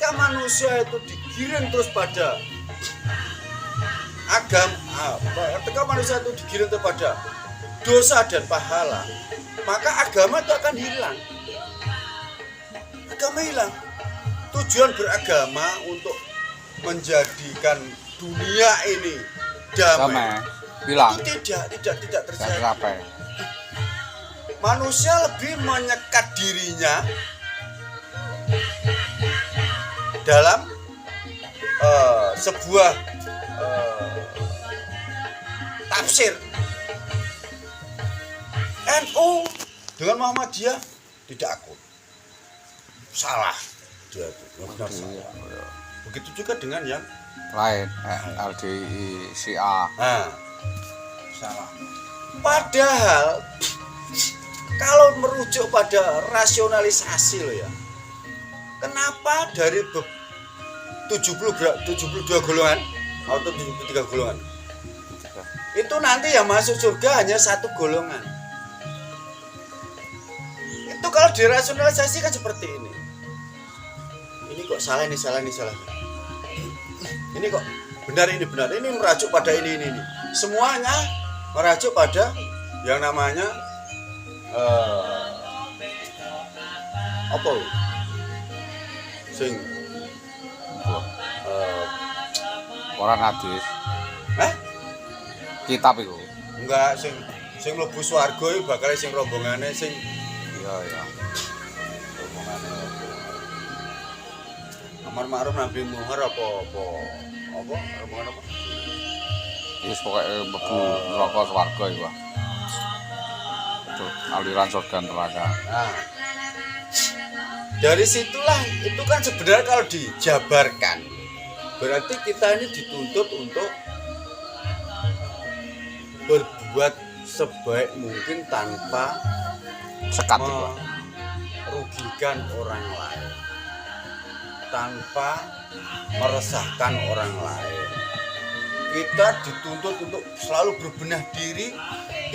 ketika manusia itu digiring terus pada ketika manusia itu digiring kepada dosa dan pahala, maka agama itu akan hilang. Agama hilang. Tujuan beragama untuk menjadikan dunia ini damai. Hilang. Itu tidak terjadi. Sampai. Manusia lebih menyekat dirinya dalam sebuah tafsir. NU dengan Muhammadiyah tidak akut, salah dia itu, benar salah. Begitu juga dengan yang Lain, LDI, SIA. Salah. Padahal kalau merujuk pada rasionalisasi loh ya, kenapa dari 72 golongan atau 73 golongan itu nanti yang masuk surga hanya satu golongan? Itu kalau dirasionalisasi kan seperti ini. Ini kok salah, ini salah, ini salah. Ini kok benar, ini benar. Ini merajuk pada ini. Semuanya merajuk pada yang namanya apa? Sing Orang hadis. Kitab itu. Enggak, sing mlebu swarga iki bakal sing rombongane sing Iya. rombongane Amar Ma'ruf Nabi Muhar apa rombongan apa? Wis pokoke mlebu neraka swarga iku. Betul, aliran surga neraka. Nah, dari situlah itu kan sebenarnya kalau dijabarkan berarti kita ini dituntut untuk berbuat sebaik mungkin tanpa Sekat itu. merugikan orang lain, tanpa meresahkan orang lain. Kita dituntut untuk selalu berbenah diri,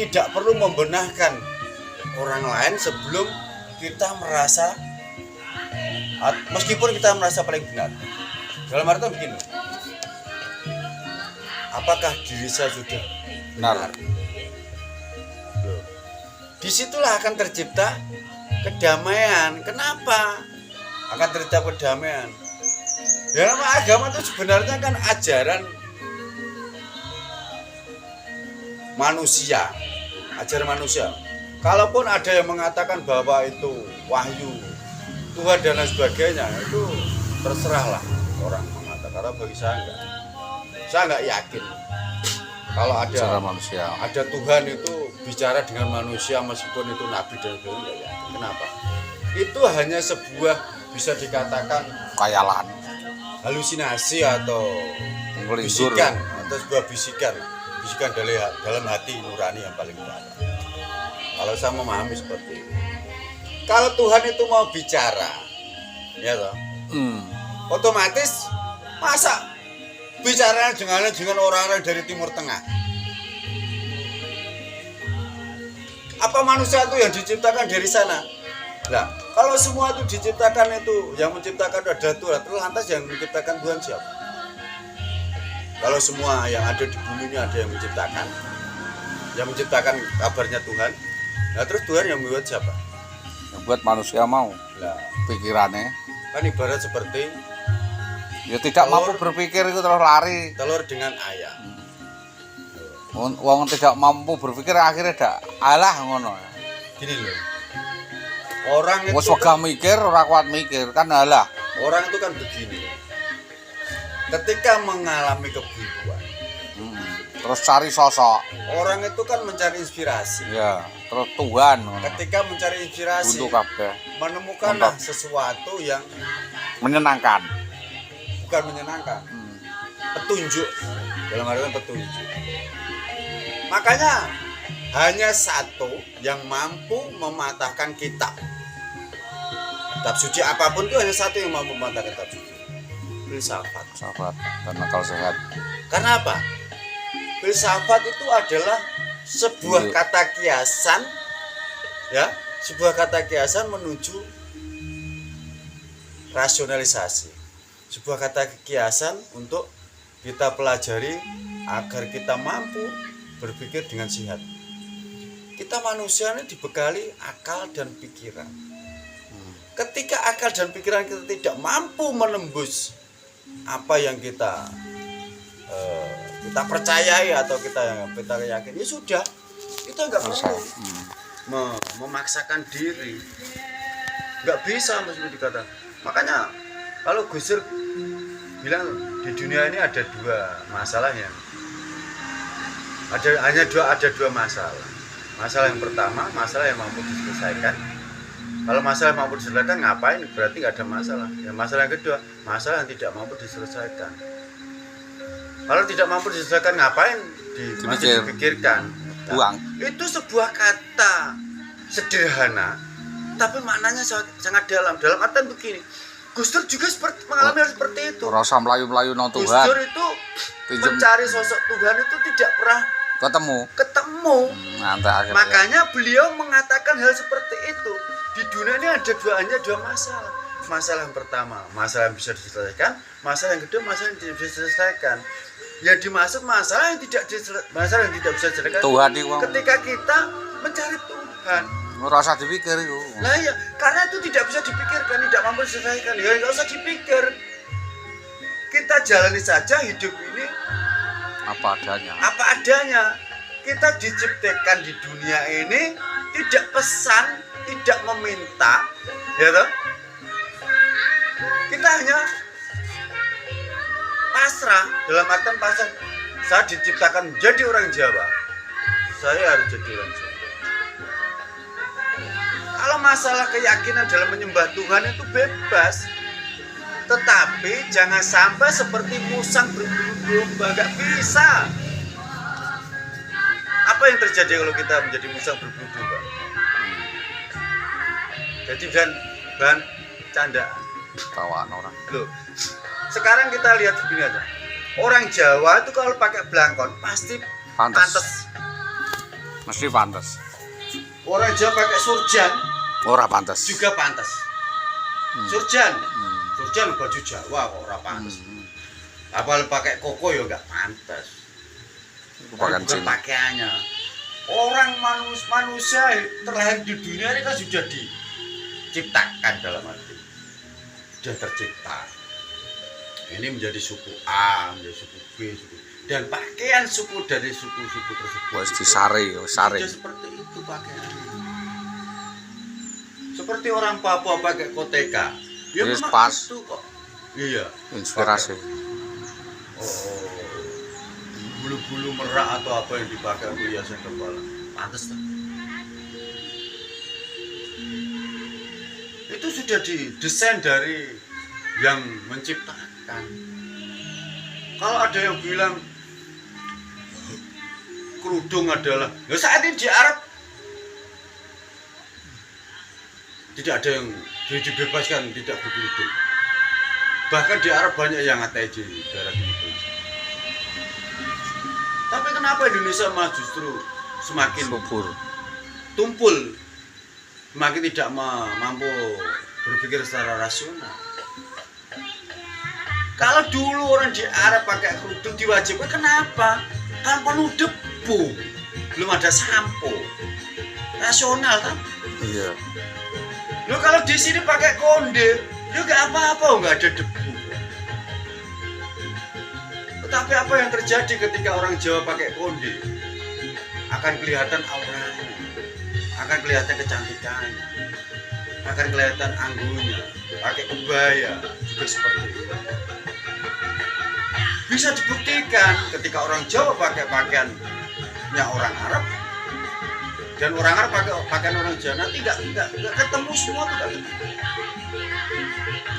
tidak perlu membenahkan orang lain sebelum kita merasa, meskipun kita merasa paling benar. Dalam artian begini, apakah diri saya sudah benar? Disitulah akan tercipta kedamaian. Kenapa akan tercipta kedamaian? Ya, nama agama itu sebenarnya kan ajaran manusia, ajaran manusia. Kalaupun ada yang mengatakan bahwa itu wahyu Tuhan dan lain sebagainya, itu terserahlah orang mengatakan. Karena bagi saya nggak yakin kalau ada manusia. Ada Tuhan itu bicara dengan manusia meskipun itu nabi dan sebagainya. Kenapa? Itu hanya sebuah bisa dikatakan Kayalan. halusinasi atau bisikan atau sebuah bisikan dalam hati nurani yang paling dalam. Kalau saya memahami seperti itu. Kalau Tuhan itu mau bicara, ya toh, otomatis masa bicara dengan orang-orang dari Timur Tengah? Apa manusia itu yang diciptakan dari sana? Nah, kalau semua itu diciptakan itu yang menciptakan ada Tuhan, terus lantas yang menciptakan Tuhan siapa? Kalau semua yang ada di bumi ini ada yang menciptakan kabarnya Tuhan, nah terus Tuhan yang membuat siapa? Yang buat manusia mau. Nah, Pikirannya. kan ibarat seperti Ya tidak mampu berpikir itu terus lari. telur dengan ayam. Wong tidak mampu berpikir akhirnya dak alah ngono. Gini loh, orang itu Wes wegah mikir ora kuat mikir kan alah. orang itu kan begini. Ketika mengalami kebuntuan, Terus cari sosok. orang itu kan mencari inspirasi. Ya, terus Tuhan ngono. Ketika mencari inspirasi, Untuk kabeh menemukanlah sesuatu yang menyenangkan. bukan menyenangkan, petunjuk, dalam artian petunjuk. Makanya hanya satu yang mampu mematahkan kitab suci apapun, itu hanya satu yang mampu mematahkan kitab suci, filsafat. Sahabat dan akal sehat. Karena apa? Filsafat itu adalah sebuah kata kiasan, ya, sebuah kata kiasan menuju rasionalisasi. sebuah kata kiasan untuk kita pelajari agar kita mampu berpikir dengan sehat. Kita manusia ini dibekali akal dan pikiran. Ketika akal dan pikiran kita tidak mampu menembus apa yang kita percayai atau kita yakin, ya sudah, kita nggak perlu memaksakan diri, nggak bisa mesti dikata. Makanya kalau Gus Dur bilang di dunia ini ada dua masalah yang ada dua masalah. Masalah yang pertama, masalah yang mampu diselesaikan. Kalau masalah yang mampu diselesaikan ngapain? Berarti nggak ada masalah. Yang masalah yang kedua, masalah yang tidak mampu diselesaikan. Kalau tidak mampu diselesaikan ngapain? Masih dipikirkan. Buang. Itu sebuah kata sederhana, tapi maknanya sangat dalam. Dalam artian begini, Gus Dur juga mengalami hal seperti itu. Rasa melayu-melayu nang Tuhan. Gus Dur itu mencari sosok Tuhan itu tidak pernah ketemu. Makanya beliau mengatakan hal seperti itu. Di dunia ini hanya dua masalah. Masalah yang pertama, masalah yang bisa diselesaikan. Masalah yang kedua, masalah yang tidak bisa diselesaikan. Yang dimaksud masalah yang tidak bisa diselesaikan Tuhan ketika kita mencari Tuhan. Rasa dipikir itu. Nah ya, karena itu tidak bisa dipikirkan, tidak mampu diselesaikan. Ya nggak usah dipikir. Kita jalani saja hidup ini Apa adanya. Kita diciptakan di dunia ini tidak pesan, tidak meminta, ya toh? Kita hanya pasrah. Dalam artian pasrah, saya diciptakan menjadi orang Jawa, saya harus jadi orang Jawa. Kalau masalah keyakinan dalam menyembah Tuhan itu bebas, tetapi jangan sampai seperti musang berbulu domba, nggak bisa. Apa yang terjadi kalau kita menjadi musang berbulu domba? Jadi bahan candaan. Tawaan orang. Loh, sekarang kita lihat begini aja. Orang Jawa itu kalau pakai blangkon pasti pantas. Mesti pantas. Orang Jawa pakai surjan Ora pantas. juga pantas. Surjan baju Jawa kok ora pantas. Apalagi pakai koko ya enggak pantas. Bukan pakaiannya. Orang manusia terlahir di dunia ini kan sudah diciptakan dalam arti sudah tercipta. Ini menjadi suku A, menjadi suku B, dan pakaian suku dari suku-suku tersebut. Wes disare. Sudah seperti itu pakaiannya. Seperti orang Papua pakai koteka. Ya Yes, memang pas. itu kok. Iya. Inspirasi. Bulu-bulu merak atau apa yang dipakai untuk hiasan kepala. Pantes tuh. Itu sudah didesain dari yang menciptakan. Kalau ada yang bilang kerudung adalah, ya saat ini di Arab tidak ada yang dibebaskan tidak berkerudung. Bahkan di Arab banyak yang ngatai di daerah Indonesia. Tapi kenapa Indonesia mah justru semakin Subur. tumpul, semakin tidak mampu berpikir secara rasional. Kalau dulu orang di Arab pakai kerudung diwajibkan, kenapa? Kan penuh debu, belum ada sampo, rasional kan? Iya. Lo kalau di sini pakai konde, ya nggak apa-apa, nggak ada debu. Tetapi apa yang terjadi ketika orang Jawa pakai konde? Akan kelihatan auranya, akan kelihatan kecantikannya, akan kelihatan anggunya. Pakai kebaya juga seperti itu. Bisa dibuktikan ketika orang Jawa pakai pakaiannya orang Arab dan orang Arab pakai pakaian orang Jawa, nanti nggak ketemu semua tuh, nggak ketemu.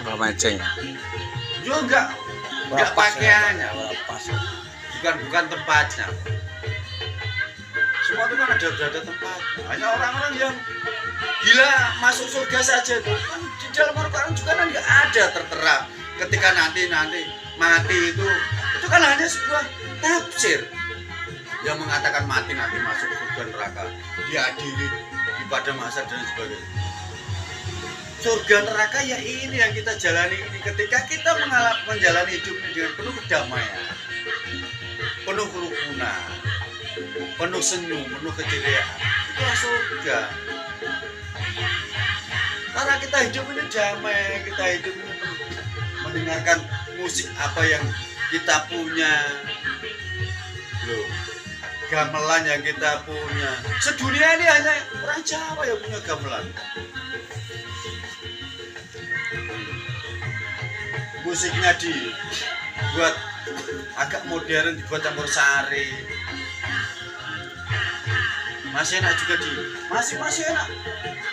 Ora matching. Yo nggak pakaiannya, bukan tempatnya. Semua itu kan ada tempat. Hanya orang-orang yang gila masuk surga saja itu kan di dalam Al-Quran juga kan nggak ada tertera ketika nanti mati itu kan hanya sebuah tafsir yang mengatakan mati nanti masuk surga neraka, diadili di pada masa dan sebagainya. surga neraka ya ini yang kita jalani ini. Ketika kita menjalani hidup ini dengan penuh kedamaian, penuh kerukunan, penuh senyum, penuh keceriaan, itulah surga. Karena kita hidup ini damai, kita hidup ini mendengarkan musik apa yang kita punya, loh, gamelan yang kita punya. Sedunia ini hanya orang Jawa yang punya gamelan. Musiknya dibuat agak modern, dibuat campur sari. Masih enak juga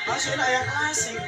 masih enak yang klasik.